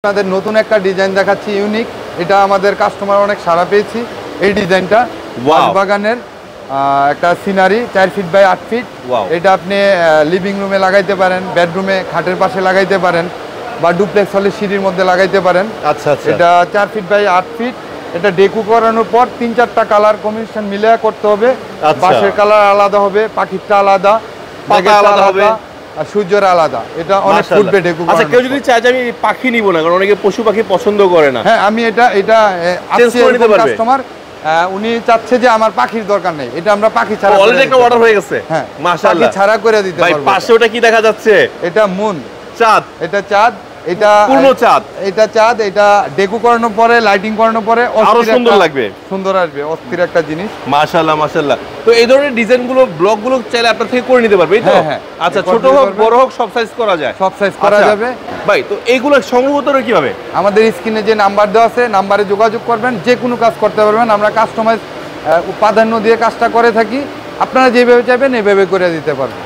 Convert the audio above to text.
আপনাদের নতুন একটা ডিজাইন দেখাচ্ছি ইউনিক। এটা আমাদের কাস্টমার অনেক সাড়া পেয়েছি। এই ডিজাইনটা বাগানের একটা সিনারি 4 ফিট বাই 8 ফিট। এটা আপনি লিভিং রুমে লাগাইতে পারেন, বেডরুমে খাটের পাশে লাগাইতে পারেন, বা ডুপ্লেক্স হলে সিঁড়ির মধ্যে লাগাইতে পারেন। আচ্ছা আচ্ছা। এটা 4 ফিট বাই 8 ফিট। এটা ডেকু করানোর পর 3-4টা কালার কম্বিনেশন মিলে করতে হবে। বাঁশের কালার আলাদা হবে, পাখিরটা আলাদা, পাতা আলাদা হবে, আর সূর্যের আলাদা। এটা অনেক ফুটবে ডেকু। আচ্ছা, কেউ যদি চায় যে আমি পাখি নিব না, কারণ অনেকে পশু পাখি পছন্দ করে না, হ্যাঁ আমি এটা চেঞ্জ করে নিতে পারবে। কাস্টমার উনি চাচ্ছে যে আমার পাখির দরকার নেই, এটা আমরা পাখি ছাড়া অলরেডি একটা অর্ডার হয়ে গেছে। হ্যাঁ মাশাআল্লাহ, পাখি ছাড়া করে দিতে ভাই। পারবো। পাশে ওটা কি দেখা যাচ্ছে? এটা মুন, চাঁদ। এটা চাঁদ, এটা পূর্ণ চাঁদ। এটা চাঁদ, এটা ডেকু করানোর পরে, লাইটিং করানোর পরে আরো সুন্দর লাগবে, সুন্দর আসবে, অস্থির একটা জিনিস। মাশাআল্লাহ মাশাআল্লাহ। তো এই ধরনের ডিজাইন গুলো, ব্লক গুলো চাইলে আপনার থেকে করে নিতে পারবে, এই তো? হ্যাঁ। আচ্ছা, ছোট হোক বড় হোক সব সাইজ করা যায়, সব সাইজ করা যাবে ভাই। তো এইগুলো সংগ্রহ করে কিভাবে? আমাদের স্ক্রিনে যে নাম্বার দেওয়া আছে, নাম্বারে যোগাযোগ করবেন, যে কোনো কাজ করতে পারবেন। আমরা কাস্টমাইজ প্রাধান্য দিয়ে কাজটা করে থাকি। আপনারা যেভাবে চাইবেন এভাবে করে দিতে পারবেন।